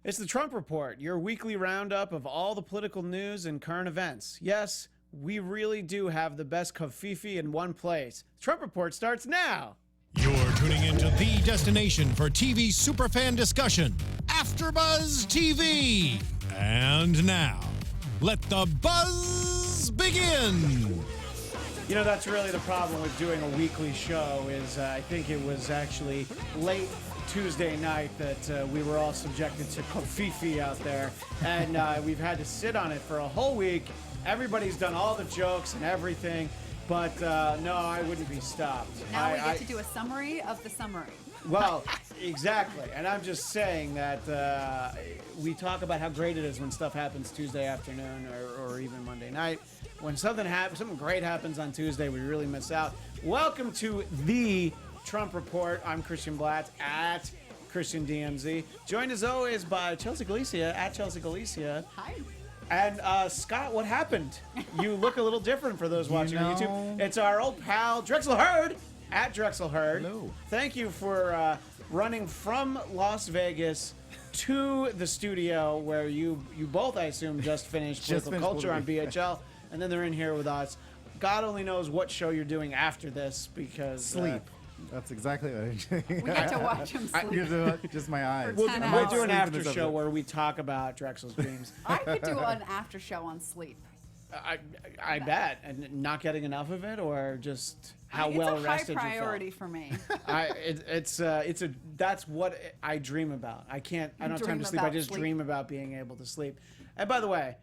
It's the Trump Report, your weekly roundup of all the political news and current events. Yes, we really do have the best kafifi in one place. The Trump Report starts now. You're tuning into the destination for TV superfan discussion, AFTERBUZZ TV. And now, let the buzz begin. You know, that's really the problem with doing a weekly show is I think it was actually late Tuesday night that we were all subjected to kafifi out there, and we've had to sit on it for a whole week. Everybody's done all the jokes and everything, but no, I wouldn't be stopped. Now we get to do a summary of the summary. Well, exactly, and I'm just saying that we talk about how great it is when stuff happens Tuesday afternoon or even Monday night. When something great happens on Tuesday, we really miss out. Welcome to the Trump Report. I'm Christian Bladt at Christian DMZ. Joined as always by Chelsea Galicia at Chelsea Galicia. Hi. And Scott, what happened? You look a little different for those watching on YouTube. It's our old pal Drexel Hurd at Drexel Hurd. Hello. Thank you for running from Las Vegas to the studio where you both, I assume, just finished Political Culture on BHL, and then they're in here with us. God only knows what show you're doing after this because sleep. That's exactly what I'm doing. We get to watch him sleep. Just my eyes. We'll do an Sleep after in this show episode. where we talk about Drexel's dreams. I could do an after show on sleep. I bet, and not getting enough of it, or just how well rested you felt. It's a high priority for me. That's what I dream about. I don't have time to sleep. I just dream about being able to sleep. And by the way,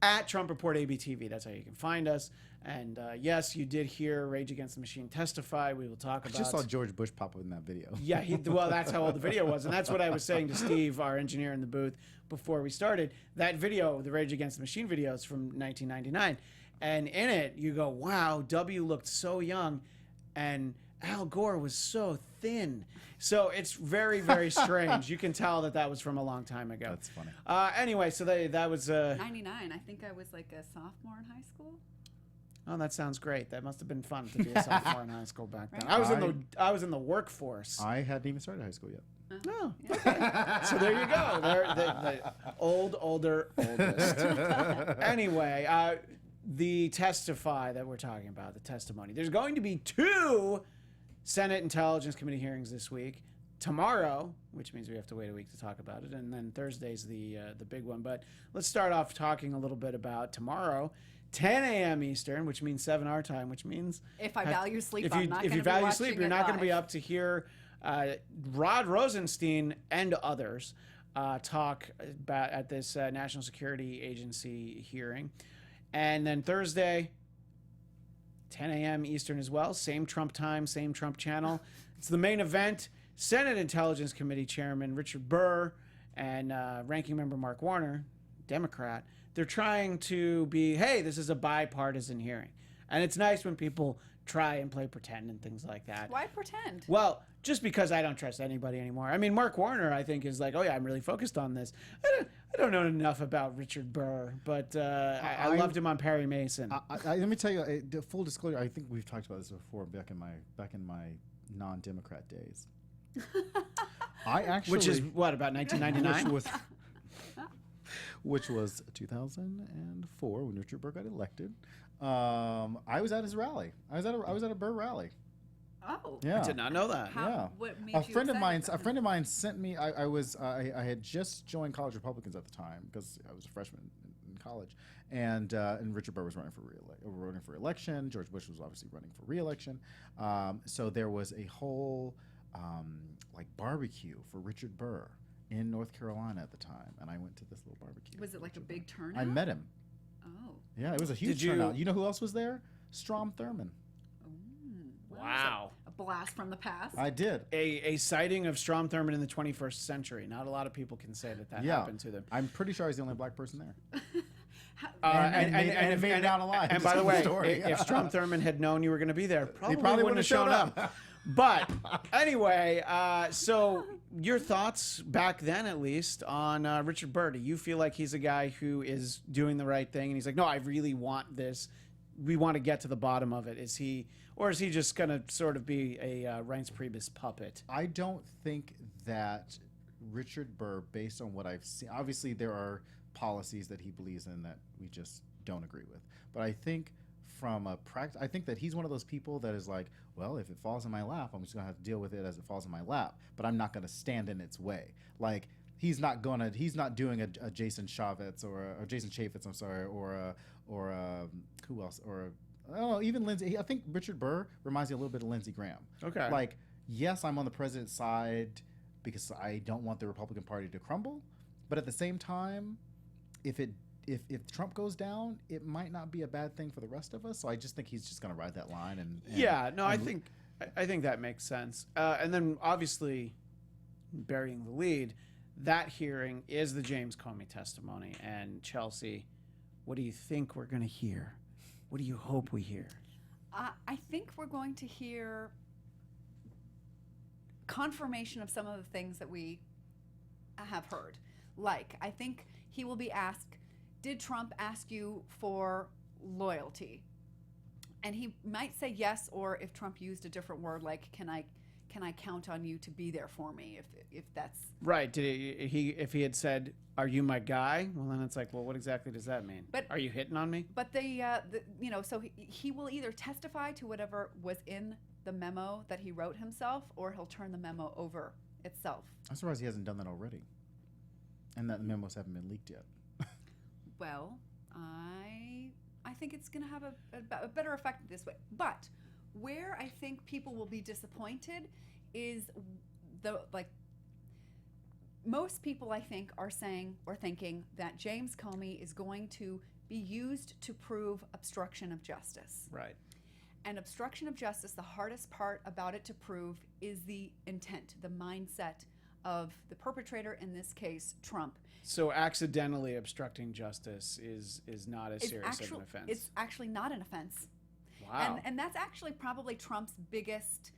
at Trump Report ABTV, that's how you can find us. And yes, you did hear Rage Against the Machine testify. We will talk about. I just saw George Bush pop up in that video. Yeah, well, that's how old the video was, and that's what I was saying to Steve, our engineer in the booth, before we started. That video, the Rage Against the Machine video, is from 1999, and in it, you go, "Wow, W looked so young, and Al Gore was so thin." So it's very, very strange. You can tell that was from a long time ago. That's funny. Anyway, so that was 99. I think I was like a sophomore in high school. Oh, that sounds great. That must have been fun to be a sophomore in high school back then. Right. I was in the workworkforce. I hadn't even started high school yet. Oh, okay. So there you go. The oldest. Anyway, the Testify that we're talking about, the testimony. There's going to be 2 Senate Intelligence Committee hearings this week. Tomorrow, which means we have to wait a week to talk about it, and then Thursday's the big one. But let's start off talking a little bit about tomorrow. 10 a.m. Eastern, which means 7 our time, which means if I value sleep, I'm not going to be watching it. If you value sleep, you're not going to be up to hear Rod Rosenstein and others talk about at this National Security Agency hearing. And then Thursday, 10 a.m. Eastern as well. Same Trump time, same Trump channel. It's the main event. Senate Intelligence Committee Chairman Richard Burr and Ranking Member Mark Warner, Democrat, they're trying to be, hey, this is a bipartisan hearing. And it's nice when people try and play pretend and things like that. Why pretend? Well, just because I don't trust anybody anymore. I mean, Mark Warner, I think, is like, oh, yeah, I'm really focused on this. I don't know enough about Richard Burr, but I loved him on Perry Mason. Let me tell you, full disclosure, I think we've talked about this before back in my non-Democrat days. I actually... Which is, what, about 1999? Which was 2004 when Richard Burr got elected. I was at his rally. I was at a Burr rally. Oh, yeah. I did not know that. Yeah, what made a friend of mine sent me. I had just joined College Republicans at the time because I was a freshman in college, and Richard Burr was running for election. George Bush was obviously running for re-election. So there was a whole like barbecue for Richard Burr in North Carolina at the time, and I went to this little barbecue. Was it like a big turnout? I met him. Oh. Yeah, it was a huge turnout. You know who else was there? Strom Thurmond. Wow. A blast from the past. I did. A sighting of Strom Thurmond in the 21st century. Not a lot of people can say that happened to them. I'm pretty sure I was the only black person there. And it made it down a line. And by the way, if Strom Thurmond had known you were going to be there, he probably wouldn't have shown up. But anyway, so your thoughts back then, at least, on Richard Burr. Do you feel like he's a guy who is doing the right thing? And he's like, no, I really want this. We want to get to the bottom of it. Is he just going to sort of be a Reince Priebus puppet? I don't think that Richard Burr, based on what I've seen, obviously there are policies that he believes in that we just don't agree with. But I think from a I think that he's one of those people that is like, well, if it falls in my lap, I'm just gonna have to deal with it as it falls in my lap. But I'm not gonna stand in its way. Like he's not doing a Jason Chaffetz or Jason Chaffetz, I'm sorry, or who else, or I don't know, even Lindsey. I think Richard Burr reminds me a little bit of Lindsey Graham. Okay. Like, yes, I'm on the president's side because I don't want the Republican Party to crumble, but at the same time, if Trump goes down, it might not be a bad thing for the rest of us. So I just think he's just going to ride that line. I think that makes sense. And then obviously, burying the lead, that hearing is the James Comey testimony. And Chelsea, what do you think we're going to hear? What do you hope we hear? I think we're going to hear confirmation of some of the things that we have heard. Like, I think he will be asked, did Trump ask you for loyalty? And he might say yes, or if Trump used a different word, like, can I count on you to be there for me, if that's right. If he had said, "Are you my guy?" Well, then it's like, well, what exactly does that mean? But are you hitting on me? But so he will either testify to whatever was in the memo that he wrote himself, or he'll turn the memo over itself. I'm surprised he hasn't done that already, and that the memos haven't been leaked yet. Well, I think it's going to have a better effect this way. But where I think people will be disappointed is most people, I think, are saying or thinking that James Comey is going to be used to prove obstruction of justice. Right. And obstruction of justice, the hardest part about it to prove is the intent, the mindset of the perpetrator, in this case, Trump. So accidentally obstructing justice is not as serious of an offense. It's actually not an offense. Wow. And that's actually probably Trump's biggest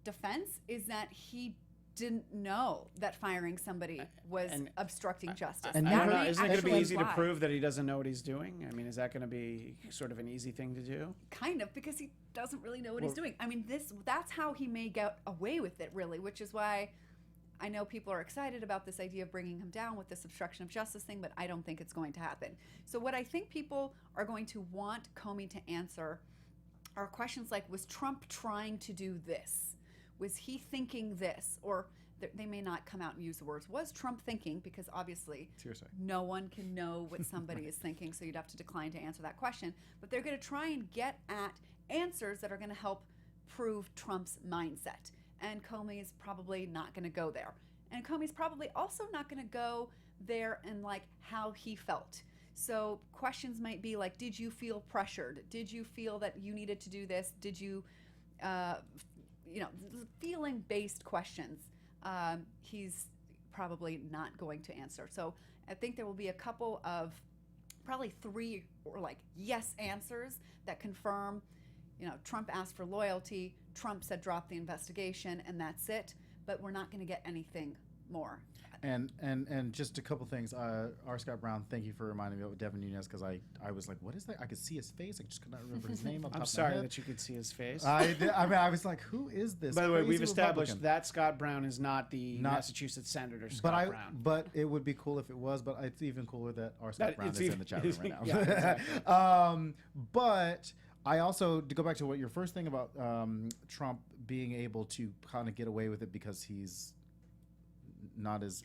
defense, is that he didn't know that firing somebody was obstructing justice. I don't know. Isn't it going to be easy to prove that he doesn't know what he's doing? I mean, is that going to be sort of an easy thing to do? Kind of, because he doesn't really know what he's doing. I mean, that's how he may get away with it, really, which is why I know people are excited about this idea of bringing him down with this obstruction of justice thing, but I don't think it's going to happen. So what I think people are going to want Comey to answer are questions like, was Trump trying to do this? Was he thinking this? Or they may not come out and use the words, was Trump thinking? Because obviously no one can know what somebody is thinking, so you'd have to decline to answer that question. But they're going to try and get at answers that are going to help prove Trump's mindset. And Comey is probably not going to go there. And Comey's probably also not going to go there and like how he felt. So questions might be like, did you feel pressured? Did you feel that you needed to do this? Did you, feeling-based questions, he's probably not going to answer. So I think there will be a couple of, probably 3 or like yes answers that confirm, Trump asked for loyalty, Trump said drop the investigation, and that's it. But we're not going to get anything more. And just a couple things. R. Scott Brown, thank you for reminding me of Devin Nunes, because I was like, what is that? I could see his face. I just could not remember his name. I'm sorry that you could see his face. I was like, who is this? By the way, we've established that Scott Brown is not the Massachusetts Senator Scott Brown. But it would be cool if it was. But it's even cooler that R. Scott Brown is in the chat room right now. Yeah, exactly. But I also, to go back to what your first thing about Trump being able to kind of get away with it because he's not as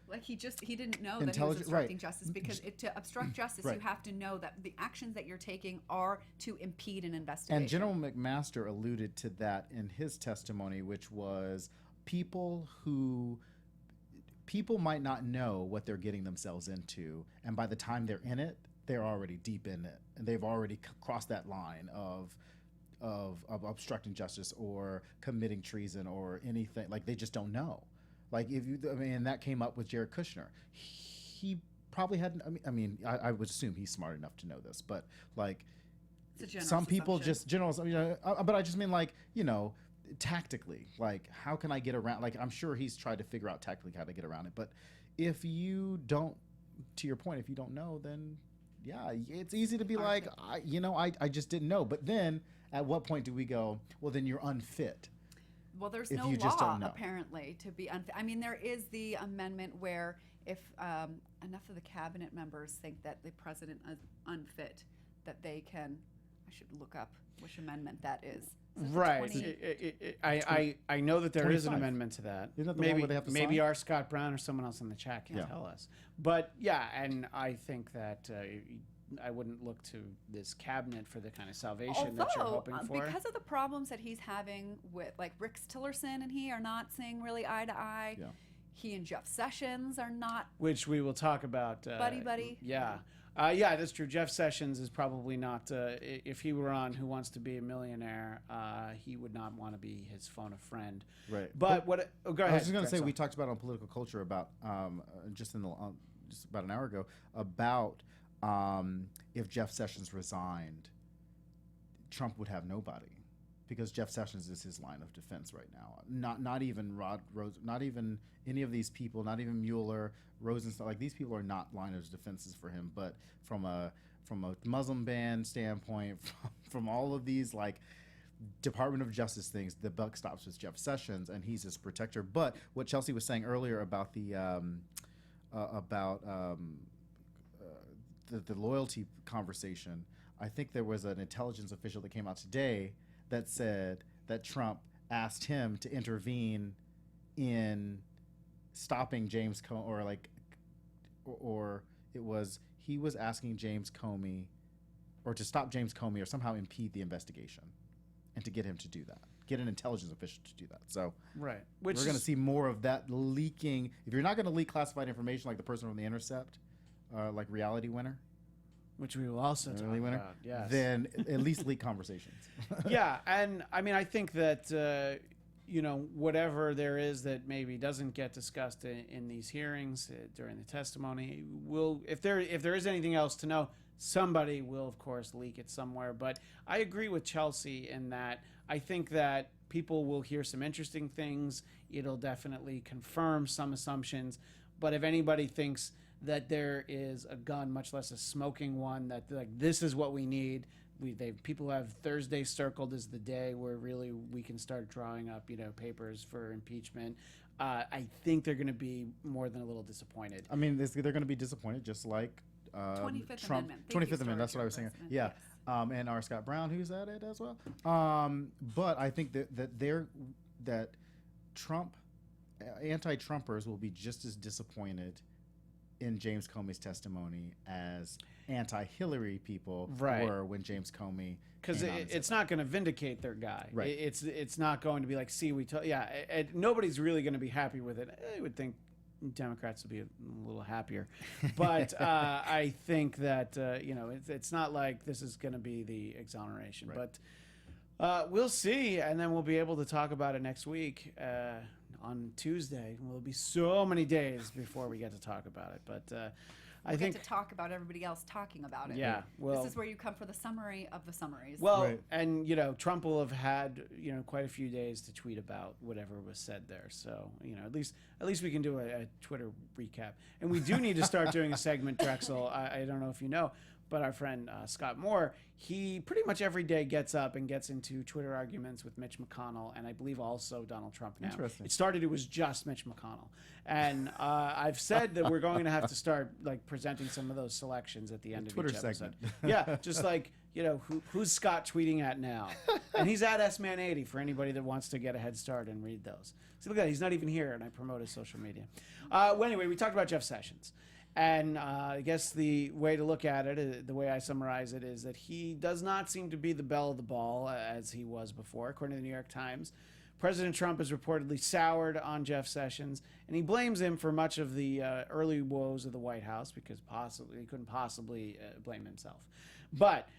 like he didn't know that he was obstructing justice, because to obstruct justice you have to know that the actions that you're taking are to impede an investigation. And General McMaster alluded to that in his testimony, which was people might not know what they're getting themselves into, and by the time they're in it, they're already deep in it, and they've already crossed that line of obstructing justice or committing treason or anything. Like, they just don't know. Like, and that came up with Jared Kushner. He probably hadn't. I would assume he's smart enough to know this, but like, some people just generals. But I just mean, like, tactically, like, how can I get around? Like, I'm sure he's tried to figure out tactically how to get around it. But if you don't, to your point, if you don't know, then yeah, it's easy to be like, I just didn't know. But then, at what point do we go, well, then you're unfit? Well, there's if no you just law don't know. apparently to be unfair. I mean, there is the amendment where if enough of the cabinet members think that the president is unfit, that they can. I should look up which amendment that is. Right. I know that there is an 25. amendment to that. Isn't that the one Maybe where they have to maybe sign? our Scott Brown or someone else in the chat can Yeah. tell us. But yeah, and I think that I wouldn't look to this cabinet for the kind of salvation that you're hoping for. Because of the problems that he's having with, like, Rick Tillerson and he are not seeing really eye to eye. Yeah. He and Jeff Sessions are not Which we will talk about. buddy. Yeah. Yeah, that's true. Jeff Sessions is probably not, if he were on Who Wants to Be a Millionaire, he would not want to be his phone a friend. Right. But what, go ahead. I was just going to say, Drexel. we talked about on Political Culture about, just about an hour ago, about if Jeff Sessions resigned, Trump would have nobody. Because Jeff Sessions is his line of defense right now. Not even Rod Rose, not even any of these people, not even Mueller, Rosenstein. Like, these people are not line of defenses for him. But from a Muslim ban standpoint, from all of these like Department of Justice things, the buck stops with Jeff Sessions, and he's his protector. But what Chelsea was saying earlier about the loyalty conversation, I think there was an intelligence official that came out today that said that Trump asked him to intervene in stopping James Comey, or it was he was asking James Comey, or to stop James Comey, or somehow impede the investigation, and to get him to do that, get an intelligence official to do that. So Right. we're going to see more of that leaking. If you're not going to leak classified information like the person from The Intercept, like Reality Winner, Which we will also talk Reality Winner, about. Yes. then at least leak conversations. Yeah, and I mean, I think that whatever there is that maybe doesn't get discussed in these hearings during the testimony, will if there is anything else to know, somebody will of course leak it somewhere. But I agree with Chelsea in that I think that people will hear some interesting things. It'll definitely confirm some assumptions. But if anybody thinks that there is a gun, much less a smoking one, that like this is what we need. People have Thursday circled as the day where really we can start drawing up, papers for impeachment. I think they're going to be more than a little disappointed. I mean, they're going to be disappointed, just like 25th Trump. Amendment. Thank you, 25th Amendment. That's what I was saying. Storage Yeah, President. and R. Scott Brown, who's at it as well. But I think that Trump, anti-Trumpers will be just as disappointed in James Comey's testimony as anti-Hillary people were when James Comey, because it's not going to vindicate their guy. Right. It's not going to be like, see, nobody's really going to be happy with it. I would think Democrats would be a little happier, but I think that it's not like this is going to be the exoneration. Right. But we'll see, and then we'll be able to talk about it next week. On Tuesday, will be so many days before we get to talk about it. But I think to talk about everybody else talking about it. Yeah, well, this is where you come for the summary of the summaries. Well, Right. and Trump will have had quite a few days to tweet about whatever was said there. So at least we can do a Twitter recap. And we do need to start doing a segment, Drexel. I don't know if you know, but our friend Scott Moore, he pretty much every day gets up and gets into Twitter arguments with Mitch McConnell, and I believe also Donald Trump now. Interesting. It was just Mitch McConnell. And I've said that we're going to have to start presenting some of those selections at the end of Twitter each episode. segment. Yeah, just who's Scott tweeting at now? And he's at SMan80 for anybody that wants to get a head start and read those. See, look at that. He's not even here, and I promote his social media. Well, anyway, we talked about Jeff Sessions. And I guess the way to look at it, the way I summarize it, is that he does not seem to be the belle of the ball as he was before. According to the New York Times, President Trump has reportedly soured on Jeff Sessions, and he blames him for much of the early woes of the White House because he couldn't possibly blame himself. But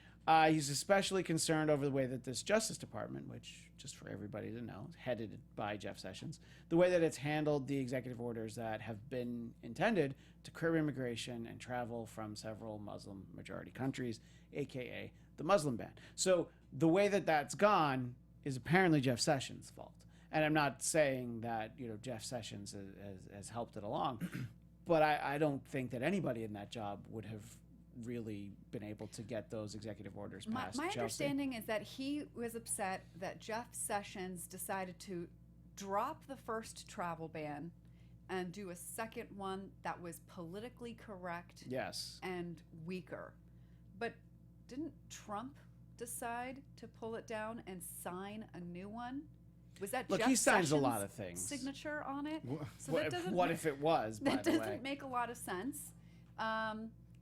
he's especially concerned over the way that this Justice Department, which, just for everybody to know, is headed by Jeff Sessions, the way that it's handled the executive orders that have been intended to curb immigration and travel from several Muslim-majority countries, a.k.a. the Muslim ban. So the way that that's gone is apparently Jeff Sessions' fault. And I'm not saying that Jeff Sessions has helped it along, but I don't think that anybody in that job would have really been able to get those executive orders passed. My Chelsea? understanding is that he was upset that Jeff Sessions decided to drop the first travel ban and do a second one that was politically correct Yes. and weaker. But didn't Trump decide to pull it down and sign a new one? Was that Look, Jeff he signs a lot Sessions' of things. signature on it? So What, that doesn't what ma- if it was, by that the way? doesn't make a lot of sense.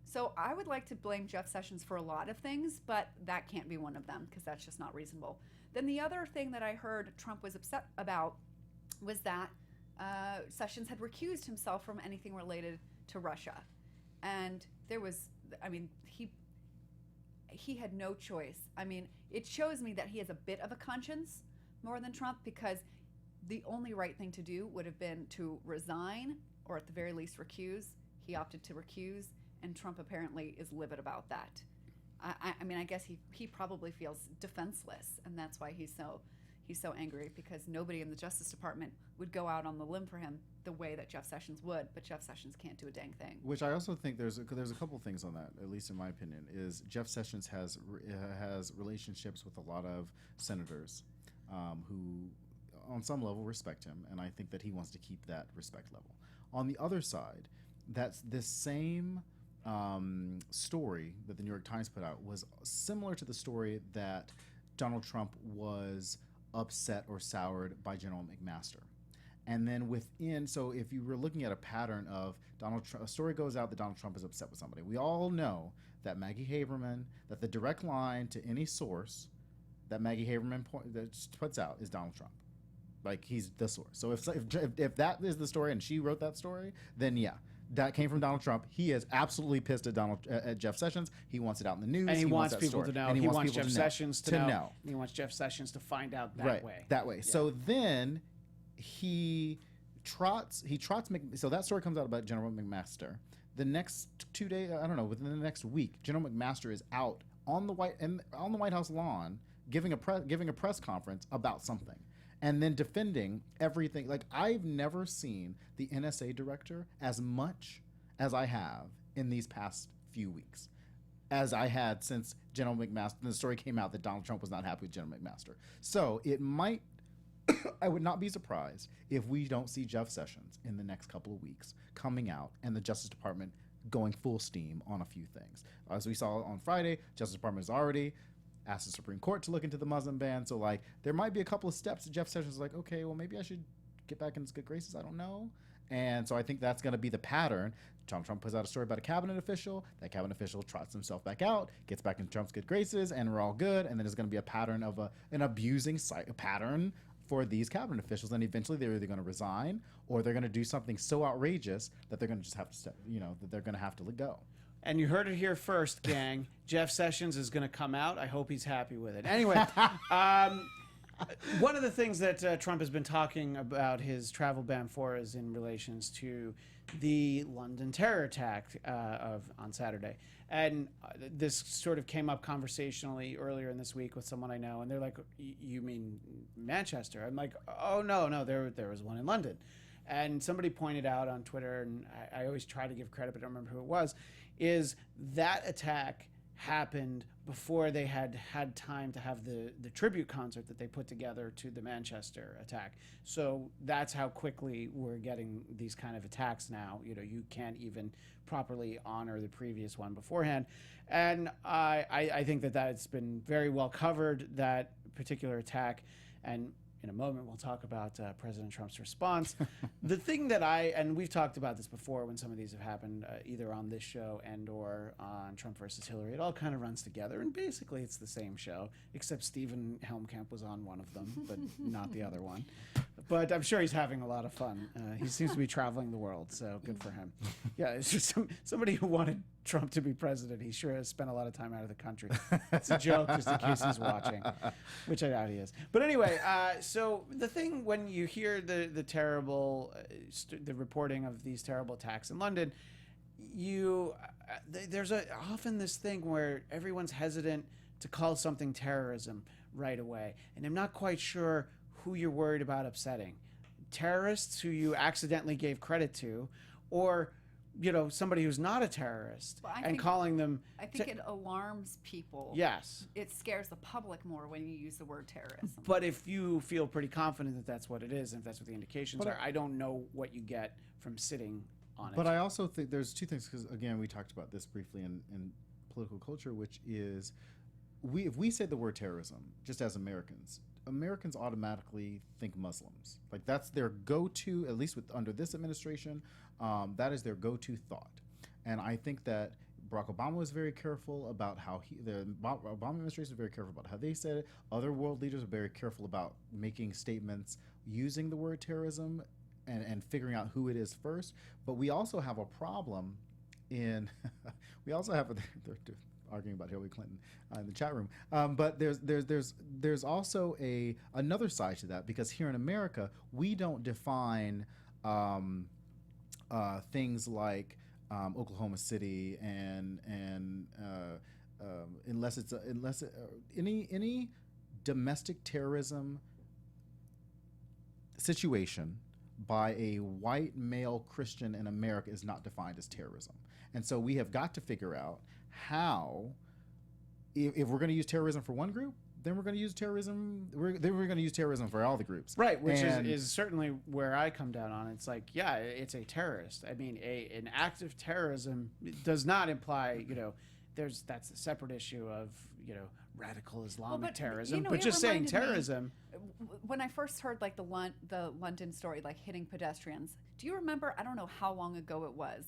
So I would like to blame Jeff Sessions for a lot of things, but that can't be one of them because that's just not reasonable. Then the other thing that I heard Trump was upset about was that Sessions had recused himself from anything related to Russia. And there was, I mean, he had no choice. I mean, it shows me that he has a bit of a conscience more than Trump, because the only right thing to do would have been to resign or at the very least recuse. He opted to recuse, and Trump apparently is livid about that. I mean, I guess he probably feels defenseless, and that's why he's so angry, because nobody in the Justice Department would go out on the limb for him the way that Jeff Sessions would, but Jeff Sessions can't do a dang thing. Which I also think there's a couple things on that, at least in my opinion, is Jeff Sessions has relationships with a lot of senators who, on some level, respect him, and I think that he wants to keep that respect level. On the other side, that's this same story that the New York Times put out was similar to the story that Donald Trump was upset or soured by General McMaster. And then so if you were looking at a pattern of Donald Trump, a story goes out that Donald Trump is upset with somebody. We all know that Maggie Haberman, that the direct line to any source that Maggie Haberman puts out is Donald Trump. Like, he's the source. So if that is the story and she wrote that story, then yeah, that came from Donald Trump. He is absolutely pissed at Jeff Sessions. He wants it out in the news. And he wants that people story. to know. And He wants people Jeff Sessions to know. He wants Jeff Sessions to find out that way. That way. Yeah. So then he trots. So that story comes out about General McMaster. The next 2 days, I don't know, within the next week, General McMaster is out on the White House lawn giving a press conference about something, and then defending everything. Like, I've never seen the NSA director as much as I have in these past few weeks, as I had since General McMaster. The story came out that Donald Trump was not happy with General McMaster. So it might, I would not be surprised if we don't see Jeff Sessions in the next couple of weeks coming out and the Justice Department going full steam on a few things. As we saw on Friday, Justice Department has already asked the Supreme Court to look into the Muslim ban. So, like, there might be a couple of steps that Jeff Sessions is like, okay, well, maybe I should get back in his good graces. I don't know. And so I think that's going to be the pattern. Trump puts out a story about a cabinet official. That cabinet official trots himself back out, gets back in Trump's good graces, and we're all good. And then there's going to be a pattern of an abusing pattern for these cabinet officials. And eventually they're either going to resign or they're going to do something so outrageous that they're going to just have to that they're going to have to let go. And you heard it here first, gang. Jeff Sessions is going to come out. I hope he's happy with it. Anyway, one of the things that Trump has been talking about his travel ban for is in relations to the London terror attack on Saturday. And this sort of came up conversationally earlier in this week with someone I know, and they're like, "You mean Manchester?" I'm like, "Oh, no, there was one in London." And somebody pointed out on Twitter, and I always try to give credit, but I don't remember who it was, is that attack happened before they had time to have the tribute concert that they put together to the Manchester attack. So that's how quickly we're getting these kind of attacks now. You know, you can't even properly honor the previous one beforehand. And I think that's been very well covered, that particular attack. And in a moment, we'll talk about President Trump's response. The thing that and we've talked about this before when some of these have happened, either on this show and or on Trump versus Hillary, it all kind of runs together. And basically, it's the same show, except Stephen Helmkamp was on one of them, but not the other one. But I'm sure he's having a lot of fun. He seems to be traveling the world, so good for him. Yeah, it's just somebody who wanted Trump to be president. He sure has spent a lot of time out of the country. It's a joke, just in case he's watching, which I doubt he is. But anyway, so the thing when you hear the terrible, the reporting of these terrible attacks in London, there's often this thing where everyone's hesitant to call something terrorism right away, and I'm not quite sure who you're worried about upsetting. Terrorists who you accidentally gave credit to, or somebody who's not a terrorist Well, I and think- calling them. I think it alarms people. Yes. It scares the public more when you use the word terrorism. But if you feel pretty confident that that's what it is, and if that's what the indications are, I don't know what you get from sitting on it. But I also think there's two things, because again, we talked about this briefly in political culture, which is if we say the word terrorism, just as Americans automatically think Muslims. Like that's their go-to, at least under this administration, that is their go-to thought. And I think that Barack Obama was very careful about how the Obama administration was very careful about how they said it. Other world leaders are very careful about making statements using the word terrorism and figuring out who it is first. But we also have a problem they're arguing about Hillary Clinton in the chat room. But there's also another side to that, because here in America, we don't define things like Oklahoma City and unless any domestic terrorism situation by a white male Christian in America is not defined as terrorism. And so we have got to figure out how, if we're going to use terrorism for one group, then we're going to use terrorism. We're going to use terrorism for all the groups, right? Which is certainly where I come down on. It's like, yeah, it's a terrorist. I mean, an act of terrorism does not imply, that's a separate issue of, radical Islamic terrorism. But just saying terrorism. When I first heard like the London story, like hitting pedestrians, do you remember? I don't know how long ago it was.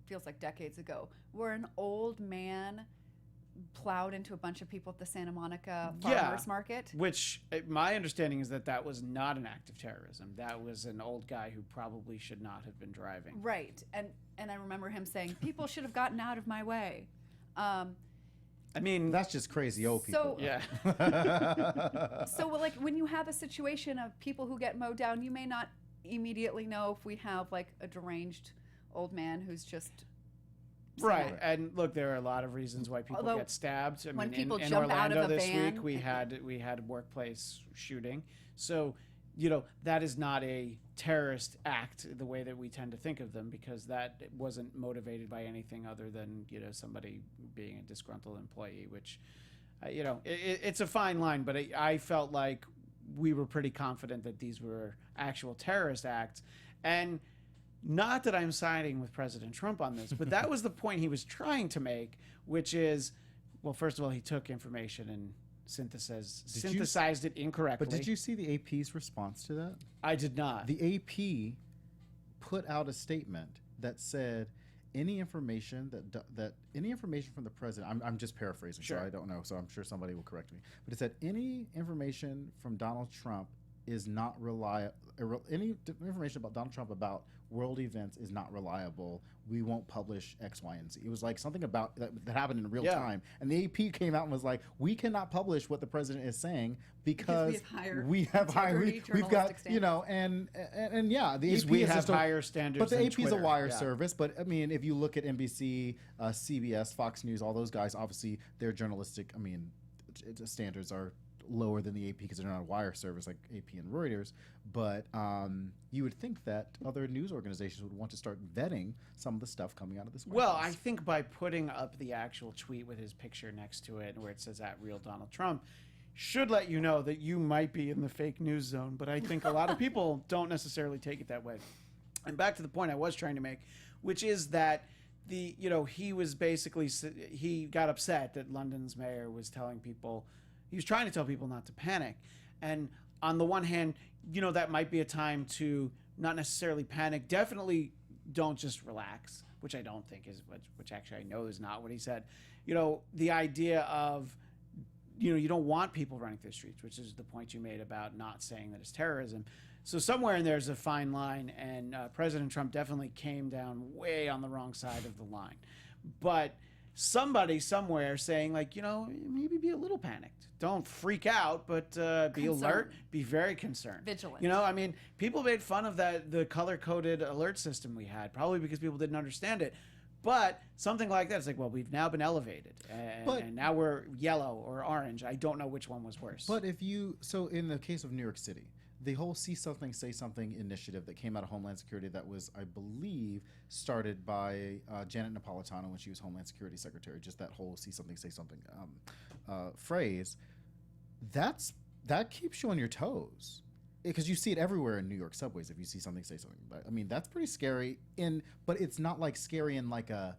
Feels like decades ago, where an old man plowed into a bunch of people at the Santa Monica farmers market. Which my understanding is that was not an act of terrorism. That was an old guy who probably should not have been driving. Right, and I remember him saying, "People should have gotten out of my way." I mean, that's just crazy old people. So, yeah. So like when you have a situation of people who get mowed down, you may not immediately know if we have like a deranged old man who's just right. And look, there are a lot of reasons why people get stabbed. I when mean, people in jump out Orlando of a this van, week, we had a workplace shooting. So, that is not a terrorist act the way that we tend to think of them, because that wasn't motivated by anything other than, somebody being a disgruntled employee, which, it's a fine line. But I felt like we were pretty confident that these were actual terrorist acts. And not that I'm siding with President Trump on this, but that was the point he was trying to make, which is, well, first of all, he took information and synthesized it incorrectly. But did you see the AP's response to that? I did not. The AP put out a statement that said any information any information from the president. I'm just paraphrasing, sure. So I don't know. So I'm sure somebody will correct me. But it said any information from Donald Trump is not reliable. Any information about Donald Trump about world events is not reliable. We won't publish X, Y, and Z. It was like something about that happened in real time. And the AP came out and was like, we cannot publish what the president is saying because we have higher we've got, and yeah, the AP we is have just higher standards. But the AP is a wire yeah. service. But I mean, if you look at NBC, CBS, Fox News, all those guys, obviously their journalistic, standards are lower than the AP because they're not a wire service like AP and Reuters, but you would think that other news organizations would want to start vetting some of the stuff coming out of this White Well, House. I think by putting up the actual tweet with his picture next to it where it says @real Donald Trump should let you know that you might be in the fake news zone, but I think a lot of people don't necessarily take it that way. And back to the point I was trying to make, which is that he was basically, he got upset that London's mayor was telling people, he was trying to tell people not to panic. And on the one hand, that might be a time to not necessarily panic. Definitely don't just relax, which I don't think is, which actually I know is not what he said. The idea of, you don't want people running through the streets, which is the point you made about not saying that it's terrorism. So somewhere in there's a fine line, and President Trump definitely came down way on the wrong side of the line. But somebody somewhere saying like, maybe be a little panicked. Don't freak out, but be alert, be very concerned. Vigilant. People made fun of the color-coded alert system we had, probably because people didn't understand it. But something like that, it's like, well, we've now been elevated, and now we're yellow or orange. I don't know which one was worse. But so in the case of New York City, the whole See Something, Say Something initiative that came out of Homeland Security that was, I believe, started by Janet Napolitano when she was Homeland Security Secretary, just that whole See Something, Say Something phrase, that keeps you on your toes. Because you see it everywhere in New York subways. If you see something, say something. I mean, that's pretty scary. But it's not like scary in like a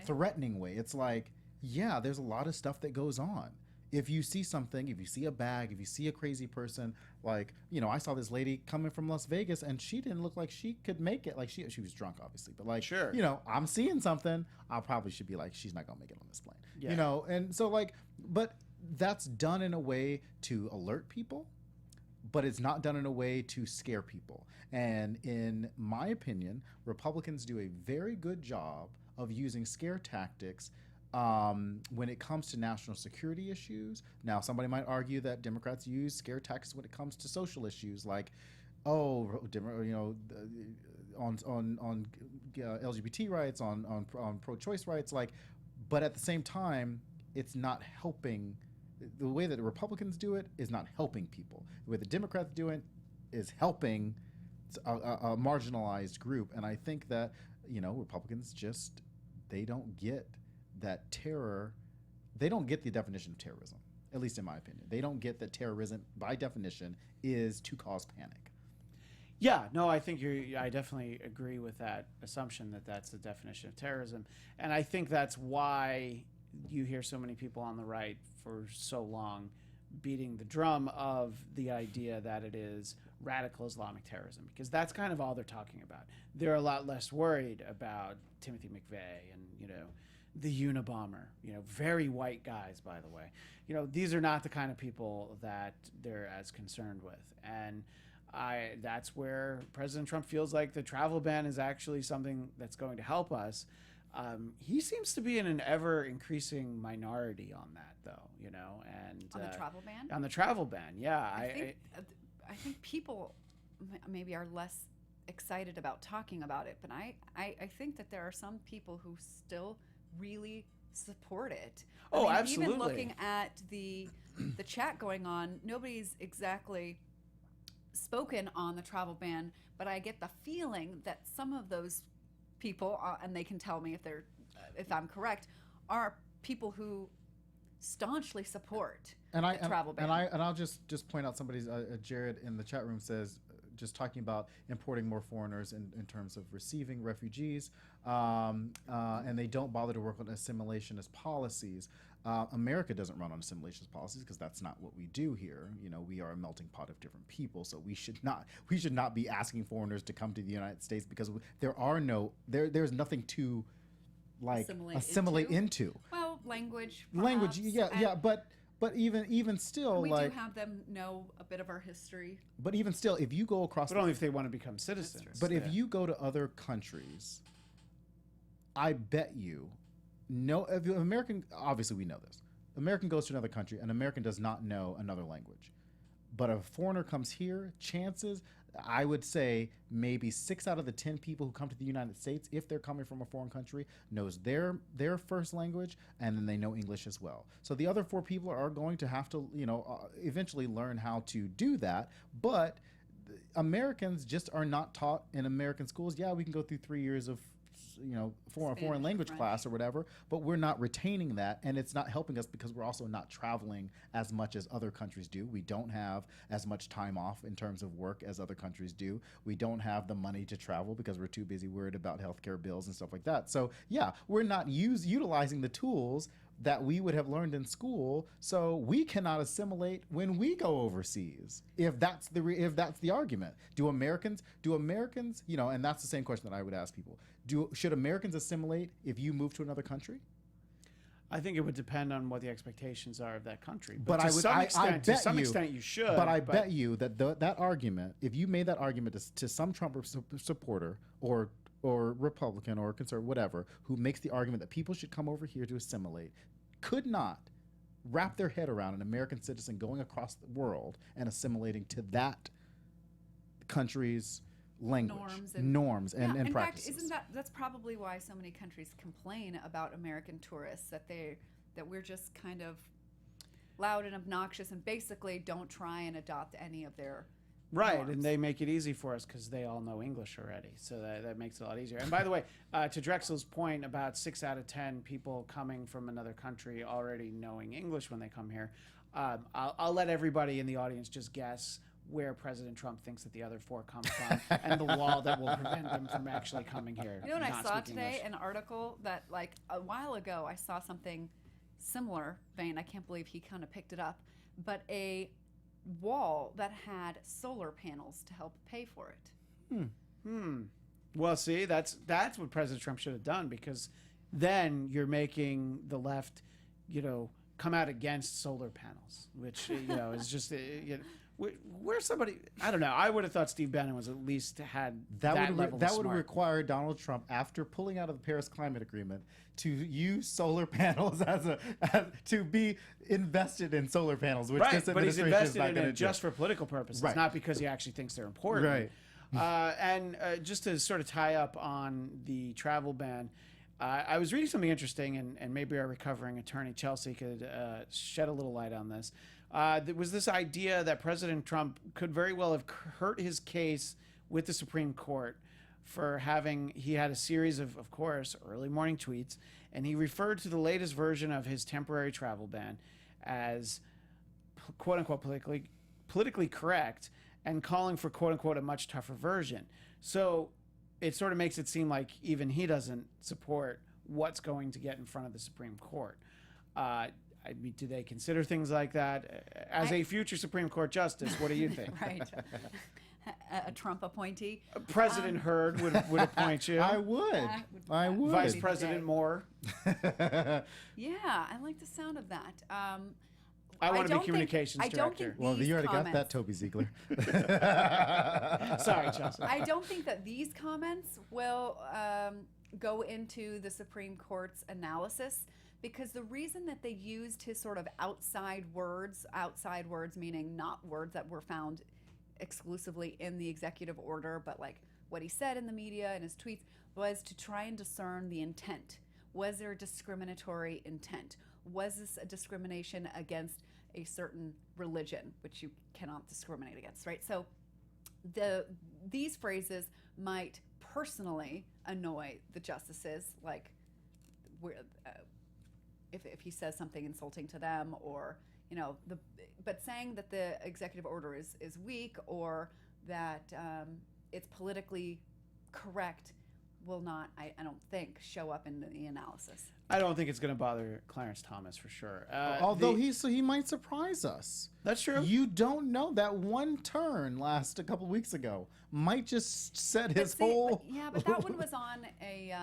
threatening way. It's like, yeah, there's a lot of stuff that goes on. If you see something, if you see a bag, if you see a crazy person, like, you know, I saw this lady coming from Las Vegas and she didn't look like she could make it. Like she was drunk, obviously, but like, sure, you know, I'm seeing something. I probably should be like, she's not gonna make it on this plane, yeah. You know. And so like, but that's done in a way to alert people, but it's not done in a way to scare people. And in my opinion, Republicans do a very good job of using scare tactics when it comes to national security issues. Now, somebody might argue that Democrats use scare tactics when it comes to social issues, like, oh, you know, on LGBT rights, on pro-choice rights, like. But at the same time, it's not helping. The way that the Republicans do it is not helping people. The way the Democrats do it is helping a marginalized group. And I think that, you know, Republicans just, they don't get that terror. They don't get the definition of terrorism, at least in my opinion. They don't get that terrorism, by definition, is to cause panic. Yeah, no, I think I definitely agree with that assumption that that's the definition of terrorism. And I think that's why you hear so many people on the right for so long beating the drum of the idea that it is radical Islamic terrorism, because that's kind of all they're talking about. They're a lot less worried about Timothy McVeigh and, you know, the Unabomber, you know, very white guys, by the way. You know, these are not the kind of people that they're as concerned with. And that's where President Trump feels like the travel ban is actually something that's going to help us. He seems to be in an ever-increasing minority on that, though, you know. And on the travel ban? On the travel ban, yeah. I think people maybe are less excited about talking about it, but I think that there are some people who still really support it. Oh, I mean, absolutely. Even looking at the chat going on, nobody's exactly spoken on the travel ban, but I get the feeling that some of those people, and they can tell me if I'm correct, are people who staunchly support the travel ban. And I'll just point out somebody's Jared in the chat room says, just talking about importing more foreigners in terms of receiving refugees, and they don't bother to work on assimilationist policies. America doesn't run on assimilationist policies because that's not what we do here. You know, we are a melting pot of different people, so we should not be asking foreigners to come to the United States because there's nothing to like assimilate into. Well, language, yeah, but even still, we like, do have them know a bit of our history. But even still, if you go across, but only if they want to become citizens. But if you go to other countries, I bet you, if you're American, obviously we know this. American goes to another country, an American does not know another language. But if a foreigner comes here, chances, I would say maybe 6 out of the 10 people who come to the United States, if they're coming from a foreign country, knows their first language, and then they know English as well. So the other 4 people are going to have to, you know, eventually learn how to do that. But Americans just are not taught in American schools. Yeah, we can go through 3 years of, you know, foreign language class or whatever, but we're not retaining that, and it's not helping us because we're also not traveling as much as other countries do. We don't have as much time off in terms of work as other countries do. We don't have the money to travel because we're too busy worried about healthcare bills and stuff like that. So yeah, we're not utilizing the tools that we would have learned in school, so we cannot assimilate when we go overseas. If that's the argument, do Americans, you know, and that's the same question that I would ask people. Should Americans assimilate if you move to another country? I think it would depend on what the expectations are of that country. But to some extent, you should. But I bet you that that argument, if you made that argument to some Trump supporter or Republican or conservative, whatever, who makes the argument that people should come over here to assimilate, could not wrap their head around an American citizen going across the world and assimilating to that country's language, norms and practices. In fact, that's probably why so many countries complain about American tourists, that we're just kind of loud and obnoxious, and basically don't try and adopt any of their Right, norms. and they make it easy for us because they all know English already, so that makes it a lot easier. And by the way, to Drexel's point about 6 out of 10 people coming from another country already knowing English when they come here, I'll let everybody in the audience just guess where President Trump thinks that the other 4 come from and the wall that will prevent them from actually coming here. You know what I not saw speaking today? English. An article that, like, a while ago, I saw something similar vein. I can't believe he kind of picked it up, but a wall that had solar panels to help pay for it. Well, see, that's what President Trump should have done, because then you're making the left, come out against solar panels, which is just where somebody, I don't know. I would have thought Steve Bannon was at least had that level that of would smart. require Donald Trump, after pulling out of the Paris Climate Agreement, to use solar panels to be invested in solar panels, which this Right, but he's administration is invested not in going to it do. just for political purposes, Right. not because he actually thinks they're important. Right. And just to sort of tie up on the travel ban, I was reading something interesting, and maybe our recovering attorney, Chelsea, could shed a little light on this. There was this idea that President Trump could very well have hurt his case with the Supreme Court for he had a series of course, early morning tweets, and he referred to the latest version of his temporary travel ban as quote unquote politically correct, and calling for quote unquote a much tougher version. So it sort of makes it seem like even he doesn't support what's going to get in front of the Supreme Court. I mean, do they consider things like that? As a future Supreme Court justice, what do you think? Right. A Trump appointee. President Hurd would appoint you. I would. I would. Vice President Moore. Yeah, I like the sound of that. I want to be don't think- communications I don't director. think Well, these you already got comments- that, Toby Ziegler. Sorry, Chelsea. I don't think that these comments will go into the Supreme Court's analysis, because the reason that they used his sort of outside words meaning not words that were found exclusively in the executive order, but like what he said in the media and his tweets, was to try and discern the intent. Was there discriminatory intent? Was this a discrimination against a certain religion, which you cannot discriminate against, right? So these phrases might personally annoy the justices, like if he says something insulting to them, or but saying that the executive order is weak, or that it's politically correct, will not, I don't think, show up in the analysis. I don't think it's going to bother Clarence Thomas for sure. Although he might surprise us. That's true. You don't know. That one turn last a couple weeks ago might just set his See, whole. but that one was on a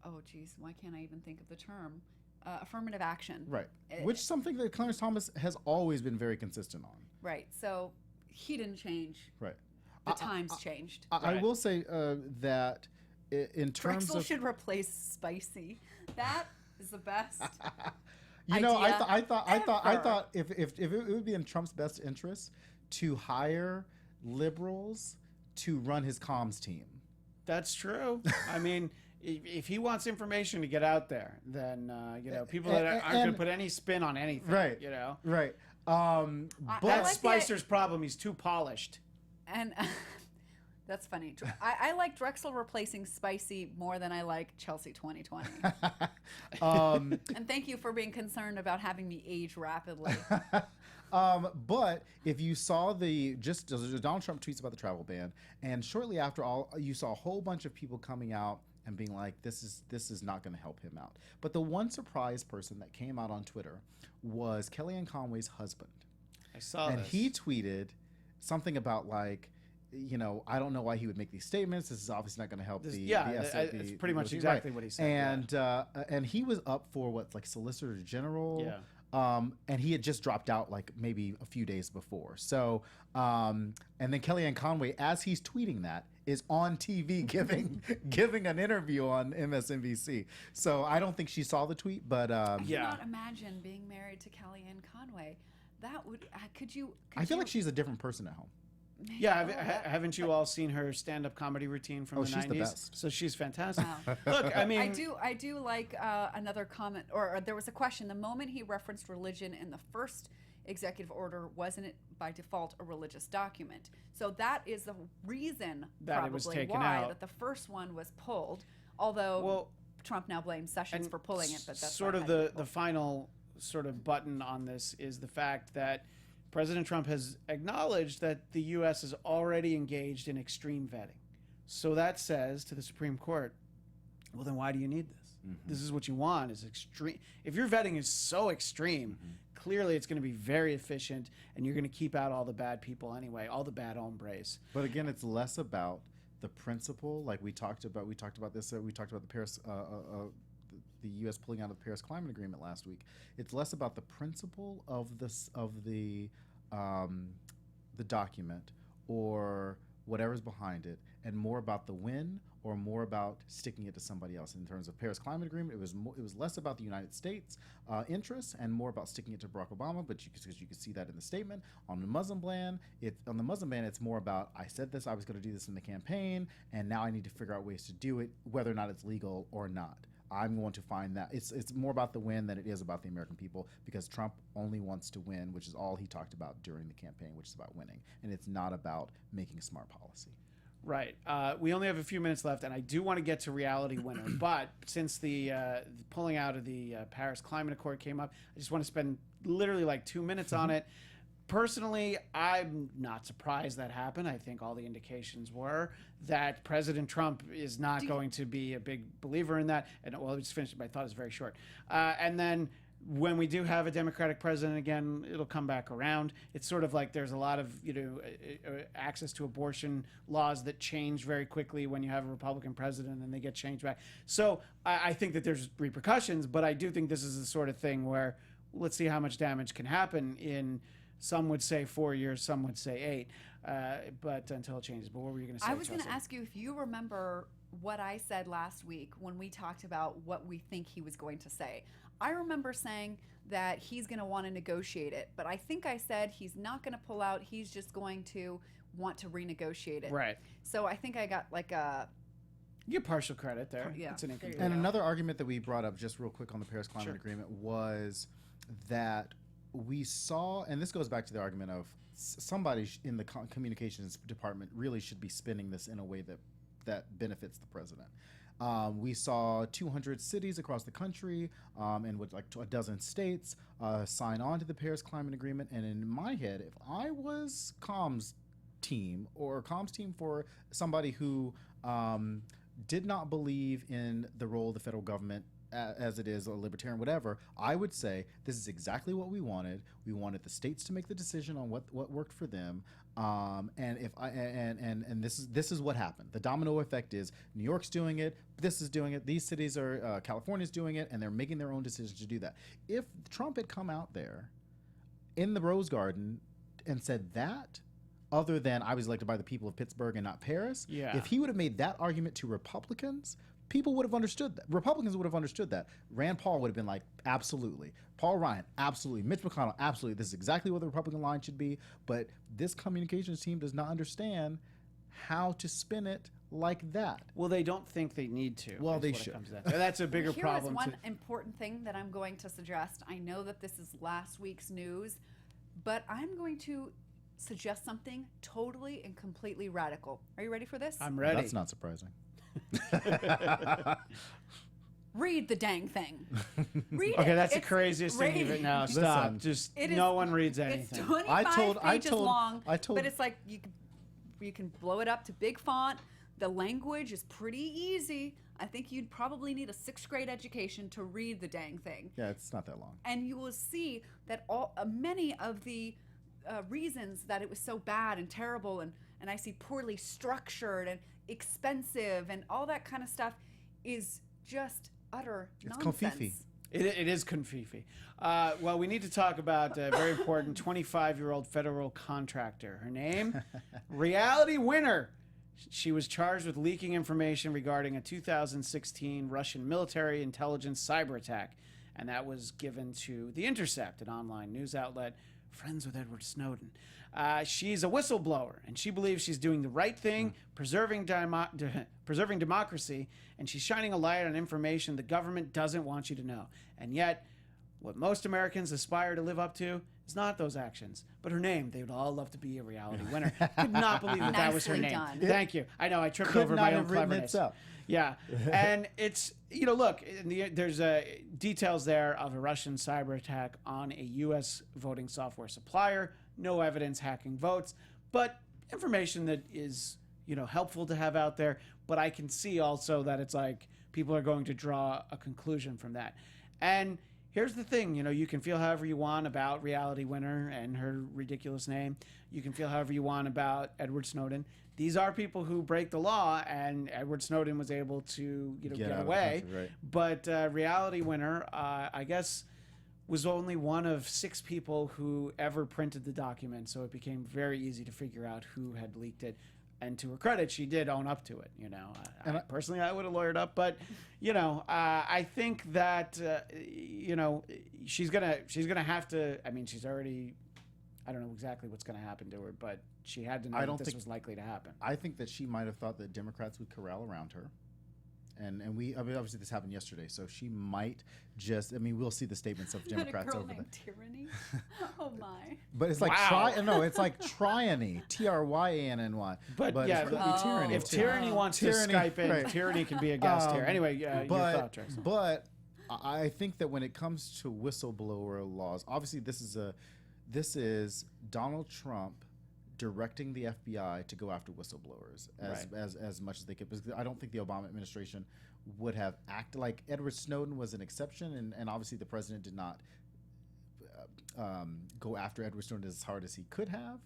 oh geez, why can't I even think of the term? Affirmative action. Right. Which something that Clarence Thomas has always been very consistent on. Right. So he didn't change. Right. The times changed. I will say that in terms Drexel of should replace spicy. That is the best. I idea thought if it would be in Trump's best interest to hire liberals to run his comms team. That's true. I mean, if he wants information to get out there, then people that aren't going to put any spin on anything. Right. Right. I That's like Spicer's problem. He's too polished. And that's funny. I like Drexel replacing spicy more than I like Chelsea 2020. And thank you for being concerned about having me age rapidly. But if you saw just Donald Trump tweets about the travel ban, and shortly after you saw a whole bunch of people coming out and being like, this is not going to help him out. But the one surprise person that came out on Twitter was Kellyanne Conway's husband. I saw and this. he tweeted something about like, I don't know why he would make these statements. This is obviously not going to help it's pretty much exactly what he said. And he was up for Solicitor General. Yeah. And he had just dropped out like maybe a few days before. So, and then Kellyanne Conway, as he's tweeting that, is on TV giving an interview on MSNBC. So I don't think she saw the tweet, but I cannot imagine being married to Kellyanne Conway. That would could you? I feel like she's a different person at home. Yeah, haven't you all seen her stand-up comedy routine from the 90s? She's the best. So she's fantastic. Look, I mean, I do like another comment, or there was a question. The moment he referenced religion in the first executive order, wasn't it by default a religious document? So that is the reason that probably it was taken why out. that the first one was pulled. Although Trump now blames Sessions for pulling it, but that's sort of the final sort of button on this is the fact that President Trump has acknowledged that the U.S. is already engaged in extreme vetting. So that says to the Supreme Court, well, then why do you need this? This is what you want, is extreme. If your vetting is so extreme, clearly it's going to be very efficient, and you're going to keep out all the bad people anyway, all the bad hombres. But again, it's less about the principle, like we talked about this. We talked about the Paris, the U.S. pulling out of the Paris Climate Agreement last week. It's less about the principle of the document or whatever's behind it, and more about the win, or more about sticking it to somebody else. In terms of Paris Climate Agreement, it was less about the United States interests and more about sticking it to Barack Obama. But because you could see that in the statement on the Muslim ban, it's more about, I said this, I was going to do this in the campaign, and now I need to figure out ways to do it, whether or not it's legal or not. I'm going to find that it's more about the win than it is about the American people, because Trump only wants to win, which is all he talked about during the campaign, which is about winning, and it's not about making a smart policy. Right. We only have a few minutes left, and I do want to get to reality winner. But since the pulling out of the Paris Climate Accord came up, I just want to spend literally like 2 minutes on it. Personally, I'm not surprised that happened. I think all the indications were that President Trump is not going to be a big believer in that. And well, let me just finish. My thought is very short. And then when we do have a Democratic president again, it'll come back around. It's sort of like there's a lot of access to abortion laws that change very quickly when you have a Republican president, and they get changed back. So I think that there's repercussions, but I do think this is the sort of thing where let's see how much damage can happen in. Some would say 4 years, some would say 8, but until it changes. But what were you going to say? I was going to ask you if you remember what I said last week when we talked about what we think he was going to say. I remember saying that he's going to want to negotiate it, but I think I said he's not going to pull out. He's just going to want to renegotiate it. Right. So I think I got like a... You get partial credit there. Yeah. It's an income. And another argument that we brought up just real quick on the Paris Climate Agreement was that we saw, and this goes back to the argument of somebody in the communications department really should be spinning this in a way that benefits the president. We saw 200 cities across the country and with like a dozen states sign on to the Paris Climate Agreement. And in my head, if I was comms team for somebody who did not believe in the role of the federal government as it is a libertarian, whatever, I would say this is exactly what we wanted. We wanted the states to make the decision on what worked for them, and this is what happened. The domino effect is New York's doing it, this is doing it, these cities are California's doing it, and they're making their own decisions to do that. If Trump had come out there in the Rose Garden and said that, other than I was elected by the people of Pittsburgh and not Paris, if he would have made that argument to Republicans, people would have understood that. Republicans would have understood that. Rand Paul would have been like, absolutely. Paul Ryan, absolutely. Mitch McConnell, absolutely. This is exactly what the Republican line should be. But this communications team does not understand how to spin it like that. Well, they don't think they need to. Well, they should. That's a bigger problem. Here is one important thing that I'm going to suggest. I know that this is last week's news, but I'm going to suggest something totally and completely radical. Are you ready for this? I'm ready. That's not surprising. Read the dang thing. Read it. Okay, that's the craziest thing you've now. Stop. Listen, no one reads anything. It's 25 pages long, but it's like you can blow it up to big font. The language is pretty easy. I think you'd probably need a 6th grade education to read the dang thing. Yeah, it's not that long. And you will see that many of the reasons that it was so bad and terrible, and I see poorly structured and expensive and all that kind of stuff is just utter nonsense. Confifi. It is confifi. Well, we need to talk about a very important 25-year-old federal contractor. Her name, Reality Winner. She was charged with leaking information regarding a 2016 Russian military intelligence cyber attack, and that was given to The Intercept, an online news outlet, friends with Edward Snowden. She's a whistleblower, and she believes she's doing the right thing, preserving democracy, and she's shining a light on information the government doesn't want you to know. And yet, what most Americans aspire to live up to is not those actions, but her name. They would all love to be a reality winner. Could not believe that was her Nicely name. done. Thank you. I know I tripped Could over not my own have written cleverness. itself. Yeah, and it's, look, there's details there of a Russian cyber attack on a U.S. voting software supplier. No evidence hacking votes, but information that is, helpful to have out there. But I can see also that it's like people are going to draw a conclusion from that. And here's the thing, you can feel however you want about Reality Winner and her ridiculous name. You can feel however you want about Edward Snowden. These are people who break the law, and Edward Snowden was able to, get away. Right. But Reality Winner, I guess, was only one of 6 people who ever printed the document, so it became very easy to figure out who had leaked it. And to her credit, she did own up to it. Personally, I would have lawyered up, but I think that she's gonna have to. I mean, she's already. I don't know exactly what's going to happen to her, but she had to know that this was likely to happen. I think that she might have thought that Democrats would corral around her. And obviously this happened yesterday, so she might just. We'll see the statements of Democrats over named Tyranny. Oh my! But it's like Wow. it's like Tryany, Tryanny. But it's yeah, really tyranny. if Tyranny wants Tyranny, to Skype in, right. Tyranny can be a guest here. Anyway, your thought, Trace. But I think that when it comes to whistleblower laws, obviously this is Donald Trump directing the FBI to go after whistleblowers as much as they could. Because I don't think the Obama administration would have acted like Edward Snowden was an exception, and obviously the president did not go after Edward Snowden as hard as he could have.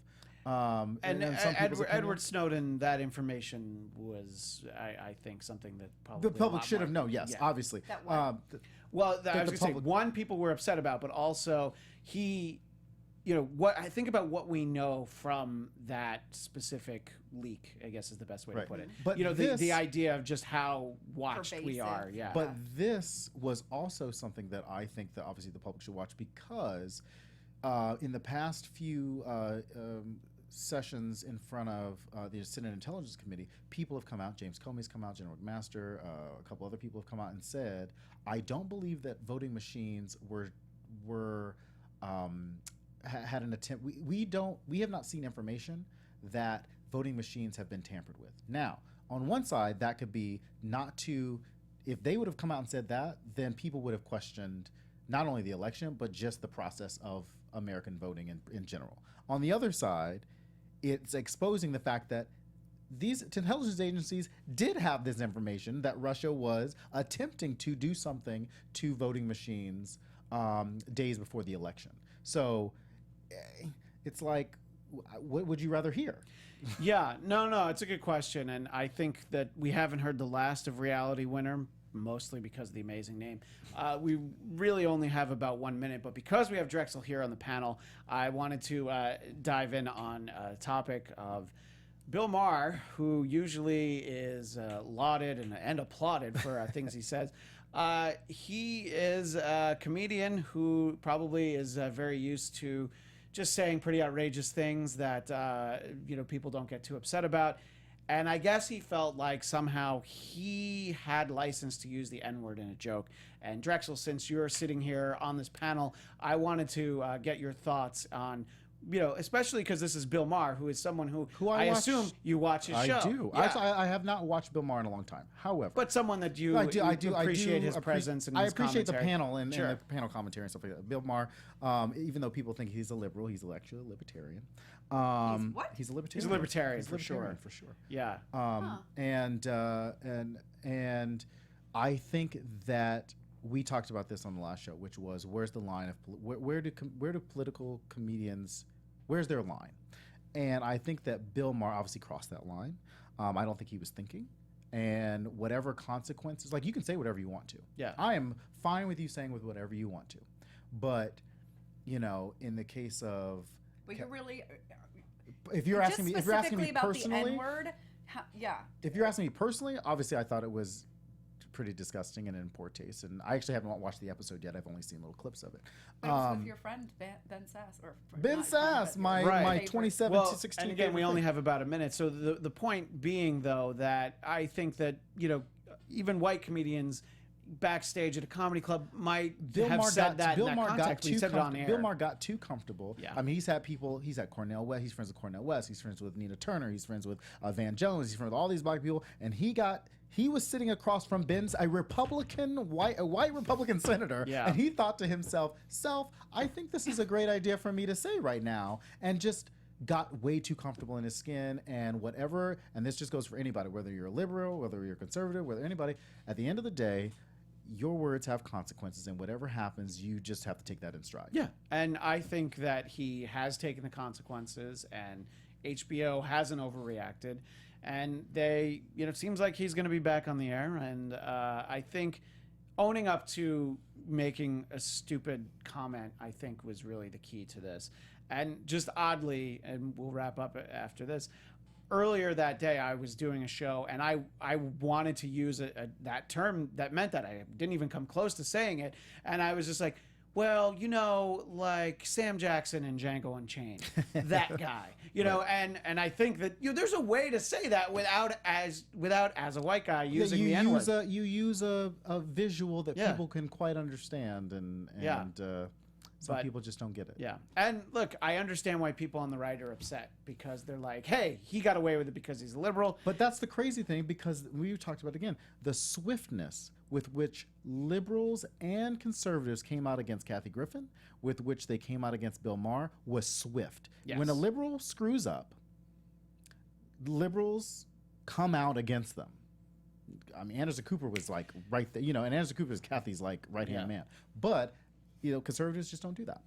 Edward Snowden, that information was, I think, something that probably the public should have known. Yes, obviously. That what? Well, I was going to say, one, people were upset about, but also he, what I think about what we know from that specific leak, I guess is the best way to put it. But the idea of just how watched we pervasive. are. Yeah. But this was also something that I think that obviously the public should watch, because in the past few sessions in front of the Senate Intelligence Committee, people have come out. James Comey's come out, General McMaster, a couple other people have come out and said, I don't believe that voting machines had an attempt. We have not seen information that voting machines have been tampered with. Now, on one side, that could be if they would have come out and said that, then people would have questioned not only the election, but just the process of American voting in general. On the other side, it's exposing the fact that these intelligence agencies did have this information that Russia was attempting to do something to voting machines days before the election. So it's like, what would you rather hear? Yeah, no, it's a good question. And I think that we haven't heard the last of Reality Winner, mostly because of the amazing name. We really only have about 1 minute, but because we have Drexel here on the panel, I wanted to dive in on a topic of Bill Maher, who usually is lauded and applauded for things he says. He is a comedian who probably is very used to just saying pretty outrageous things that people don't get too upset about. And I guess he felt like somehow he had license to use the N-word in a joke. And Drexel, since you're sitting here on this panel, I wanted to get your thoughts on, especially because this is Bill Maher, who is someone who I assume you watch his show. I do. Yeah. I have not watched Bill Maher in a long time. However, But someone that you appreciate his presence and I his appreciate the commentary. panel and Sure. the panel commentary and stuff like that. Bill Maher, even though people think he's a liberal, he's actually a libertarian. He's what? He's a libertarian. He's a libertarian, He's a for sure. libertarian, for sure. Yeah. And I think that we talked about this on the last show, which was where's the line of where do political comedians, where's their line? And I think that Bill Maher obviously crossed that line. I don't think he was thinking. And whatever consequences, like you can say whatever you want to. Yeah. I am fine with you saying with whatever you want to. But, in the case of But you're really if you're asking me specifically about personally, the N-word. Yeah. if you're asking me personally, obviously I thought it was pretty disgusting and in poor taste. And I actually haven't watched the episode yet. I've only seen little clips of it. Wait, it's with your friend Ben Sass, or Ben not Sass, friend, but my your my favorite. 2016. And again, we only have about a minute. So the point being, though, that I think that, you know, even white comedians backstage at a comedy club might have said that in that context, but he said it on air. Bill Maher got too comfortable. Yeah. I mean, he's had Cornel West, he's friends with Cornel West, he's friends with Nina Turner, he's friends with Van Jones, he's friends with all these black people, and he was sitting across from a white Republican senator, and he thought to himself, I think this is a great idea for me to say right now, and just got way too comfortable in his skin, and whatever, and this just goes for anybody, whether you're a liberal, whether you're a conservative, whether anybody, at the end of the day, your words have consequences, and whatever happens, you just have to take that in stride. Yeah, and I think that he has taken the consequences, and HBO hasn't overreacted, and they, you know, it seems like he's going to be back on the air, and I think owning up to making a stupid comment, I think, was really the key to this. And just oddly, and we'll wrap up after this, earlier that day, I was doing a show, and I wanted to use that term that meant that I didn't even come close to saying it, and I was just like, well, you know, like Sam Jackson and Django Unchained, that guy, you know, and I think that, you know, there's a way to say that without as a white guy using the N-word. You use a visual that people can quite understand, and some people just don't get it. Yeah. And look, I understand why people on the right are upset, because they're like, hey, he got away with it because he's a liberal. But that's the crazy thing, because we talked about it again, the swiftness with which liberals and conservatives came out against Kathy Griffin, with which they came out against Bill Maher, was swift. Yes. When a liberal screws up, liberals come out against them. I mean, Anderson Cooper was like right there, you know, and Anderson Cooper is Kathy's like right-hand man. But you know, conservatives just don't do that.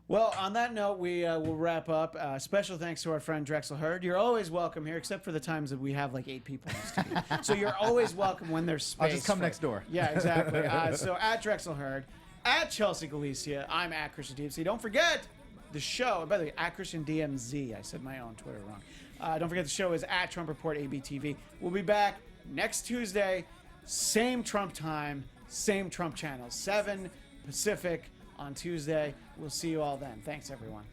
Well, on that note, we will wrap up. Special thanks to our friend Drexel Hurd. You're always welcome here, except for the times that we have like 8 people in the studio. So you're always welcome when there's space. I'll just come next door. Yeah, exactly. So at Drexel Hurd, at Chelsea Galicia, I'm at Christian DMZ. Don't forget the show. By the way, at Christian DMZ. I said my own Twitter wrong. Don't forget the show is at Trump Report ABTV. We'll be back next Tuesday, same Trump time, same Trump channel, 7 Pacific on Tuesday. We'll see you all then. Thanks, everyone.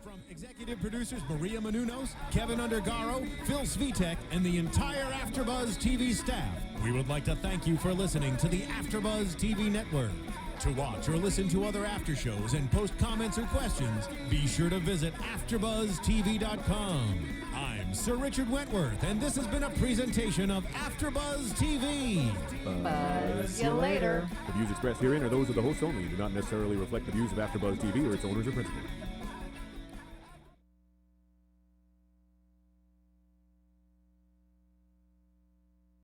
From executive producers Maria Menounos, Kevin Undergaro, Phil Svitek, and the entire AfterBuzz TV staff, we would like to thank you for listening to the AfterBuzz TV network. To watch or listen to other after shows and post comments or questions, be sure to visit AfterBuzzTV.com. I'm Sir Richard Wentworth, and this has been a presentation of AfterBuzz TV. Buzz you later. The views expressed herein are those of the hosts only and do not necessarily reflect the views of AfterBuzz TV or its owners or principals.